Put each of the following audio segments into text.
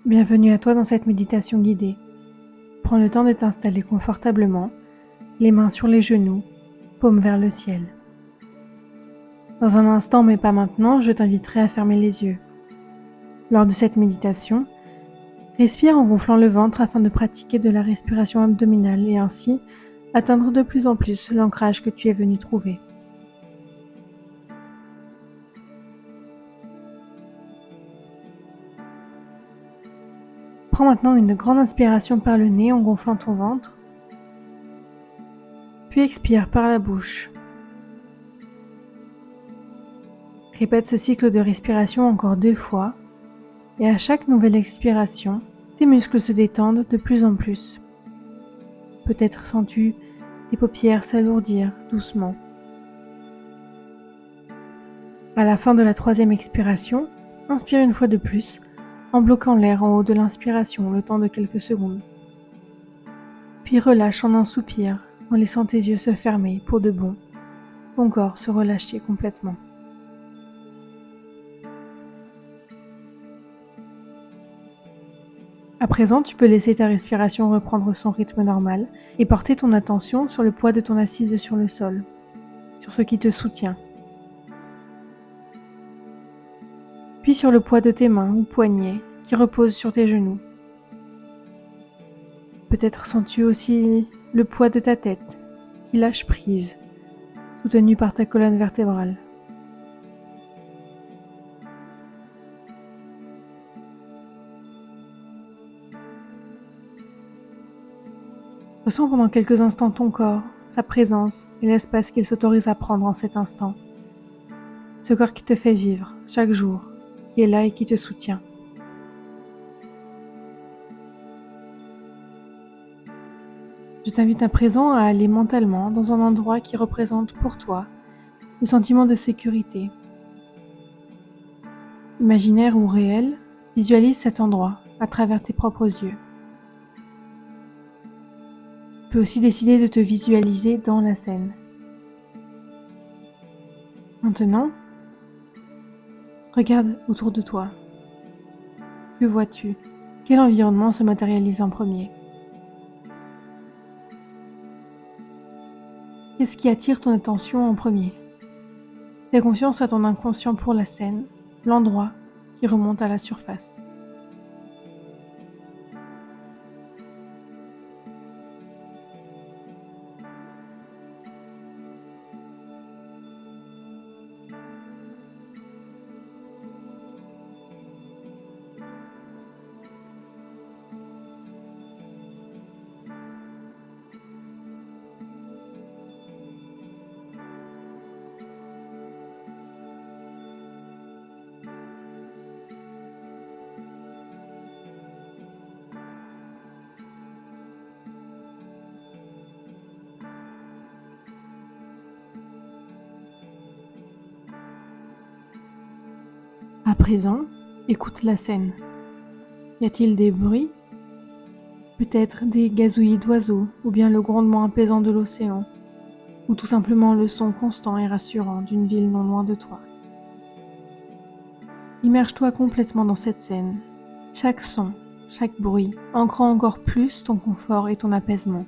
Bienvenue à toi dans cette méditation guidée. Prends le temps de t'installer confortablement, les mains sur les genoux, paumes vers le ciel. Dans un instant, mais pas maintenant, je t'inviterai à fermer les yeux. Lors de cette méditation, respire en gonflant le ventre afin de pratiquer de la respiration abdominale et ainsi atteindre de plus en plus l'ancrage que tu es venu trouver. Prends maintenant une grande inspiration par le nez en gonflant ton ventre, puis expire par la bouche. Répète ce cycle de respiration encore 2 fois et à chaque nouvelle expiration, tes muscles se détendent de plus en plus. Peut-être sens-tu tes paupières s'alourdir doucement. À la fin de la 3e expiration, inspire une fois de plus en bloquant l'air en haut de l'inspiration le temps de quelques secondes. Puis relâche en un soupir en laissant tes yeux se fermer pour de bon, ton corps se relâcher complètement. À présent, tu peux laisser ta respiration reprendre son rythme normal et porter ton attention sur le poids de ton assise sur le sol, sur ce qui te soutient. Puis sur le poids de tes mains ou poignets qui reposent sur tes genoux. Peut-être sens-tu aussi le poids de ta tête qui lâche prise, soutenue par ta colonne vertébrale. Ressens pendant quelques instants ton corps, sa présence et l'espace qu'il s'autorise à prendre en cet instant. Ce corps qui te fait vivre chaque jour, qui est là et qui te soutient. Je t'invite à présent à aller mentalement dans un endroit qui représente pour toi le sentiment de sécurité. Imaginaire ou réel, visualise cet endroit à travers tes propres yeux. Tu peux aussi décider de te visualiser dans la scène. Maintenant, regarde autour de toi. Que vois-tu? Quel environnement se matérialise en premier? Qu'est-ce qui attire ton attention en premier? Fais confiance à ton inconscient pour la scène, l'endroit qui remonte à la surface. À présent, écoute la scène. Y a-t-il des bruits? Peut-être des gazouillis d'oiseaux, ou bien le grondement apaisant de l'océan, ou tout simplement le son constant et rassurant d'une ville non loin de toi. Immerge-toi complètement dans cette scène. Chaque son, chaque bruit, ancrant encore plus ton confort et ton apaisement.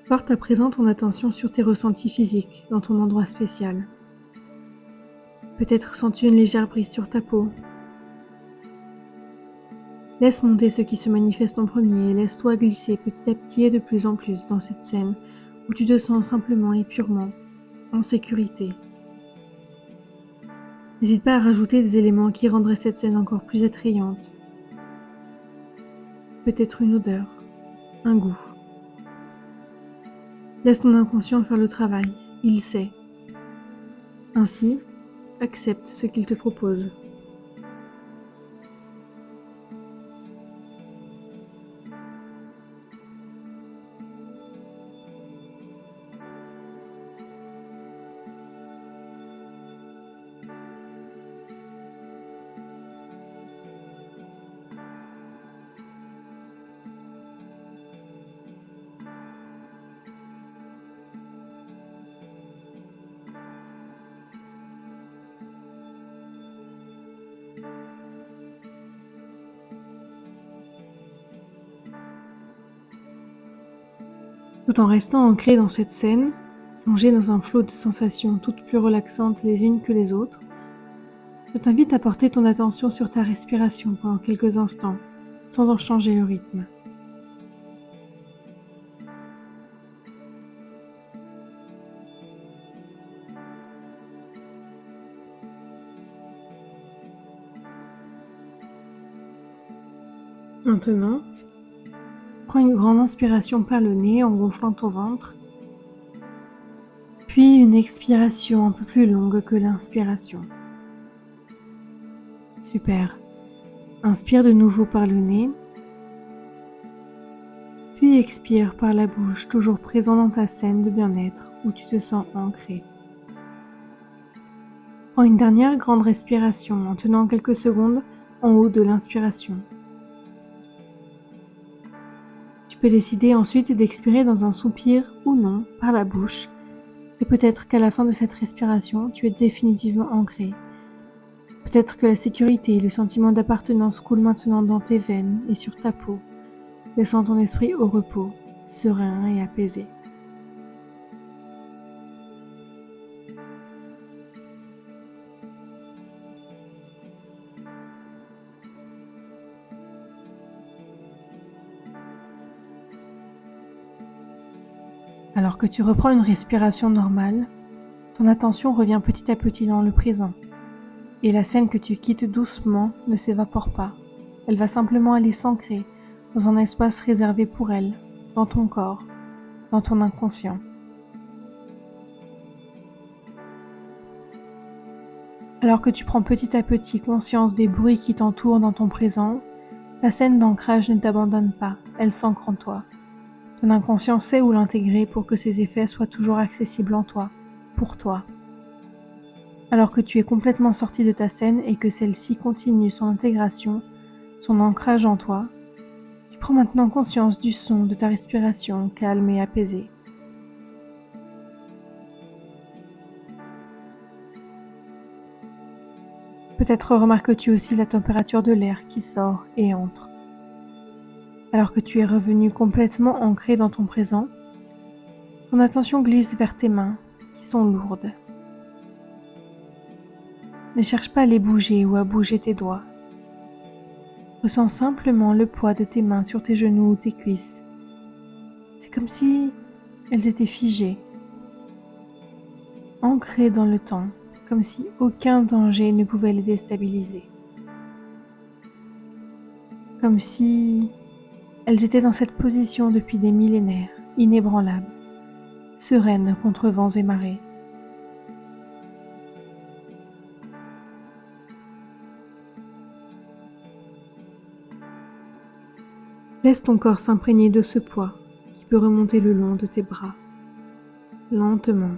Porte à présent ton attention sur tes ressentis physiques dans ton endroit spécial. Peut-être sens-tu une légère brise sur ta peau. Laisse monter ce qui se manifeste en premier et laisse-toi glisser petit à petit et de plus en plus dans cette scène où tu te sens simplement et purement en sécurité. N'hésite pas à rajouter des éléments qui rendraient cette scène encore plus attrayante. Peut-être une odeur, un goût. Laisse ton inconscient faire le travail, il sait. Ainsi, accepte ce qu'il te propose. Tout en restant ancré dans cette scène, plongé dans un flot de sensations toutes plus relaxantes les unes que les autres, je t'invite à porter ton attention sur ta respiration pendant quelques instants, sans en changer le rythme. Maintenant, prends une grande inspiration par le nez en gonflant ton ventre, puis une expiration un peu plus longue que l'inspiration. Super. Inspire de nouveau par le nez, puis expire par la bouche, toujours présent dans ta scène de bien-être où tu te sens ancré. Prends une dernière grande respiration en tenant quelques secondes en haut de l'inspiration. Tu peux décider ensuite d'expirer dans un soupir ou non par la bouche, et peut-être qu'à la fin de cette respiration, tu es définitivement ancré. Peut-être que la sécurité et le sentiment d'appartenance coulent maintenant dans tes veines et sur ta peau, laissant ton esprit au repos, serein et apaisé. Alors que tu reprends une respiration normale, ton attention revient petit à petit dans le présent. Et la scène que tu quittes doucement ne s'évapore pas. Elle va simplement aller s'ancrer dans un espace réservé pour elle, dans ton corps, dans ton inconscient. Alors que tu prends petit à petit conscience des bruits qui t'entourent dans ton présent, la scène d'ancrage ne t'abandonne pas, elle s'ancre en toi. Ton inconscient sait où l'intégrer pour que ses effets soient toujours accessibles en toi, pour toi. Alors que tu es complètement sorti de ta scène et que celle-ci continue son intégration, son ancrage en toi, tu prends maintenant conscience du son de ta respiration calme et apaisée. Peut-être remarques-tu aussi la température de l'air qui sort et entre. Alors que tu es revenu complètement ancré dans ton présent, ton attention glisse vers tes mains qui sont lourdes. Ne cherche pas à les bouger ou à bouger tes doigts. Ressens simplement le poids de tes mains sur tes genoux ou tes cuisses. C'est comme si elles étaient figées, ancrées dans le temps, comme si aucun danger ne pouvait les déstabiliser. Comme si elles étaient dans cette position depuis des millénaires, inébranlables, sereines contre vents et marées. Laisse ton corps s'imprégner de ce poids qui peut remonter le long de tes bras, lentement,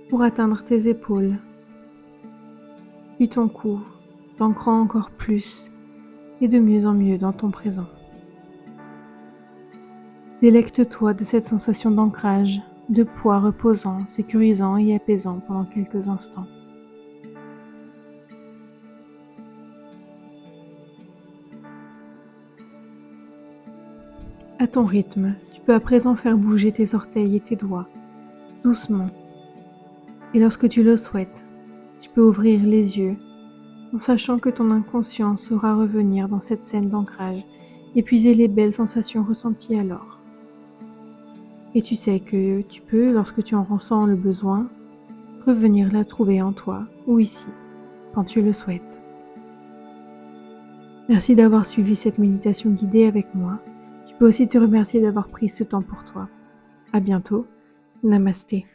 pour atteindre tes épaules, puis ton cou, t'ancrant encore plus et de mieux en mieux dans ton présent. Délecte-toi de cette sensation d'ancrage, de poids reposant, sécurisant et apaisant pendant quelques instants. À ton rythme, tu peux à présent faire bouger tes orteils et tes doigts, doucement. Et lorsque tu le souhaites, tu peux ouvrir les yeux en sachant que ton inconscient saura revenir dans cette scène d'ancrage et puiser les belles sensations ressenties alors. Et tu sais que tu peux, lorsque tu en ressens le besoin, revenir la trouver en toi ou ici, quand tu le souhaites. Merci d'avoir suivi cette méditation guidée avec moi. Tu peux aussi te remercier d'avoir pris ce temps pour toi. À bientôt. Namasté.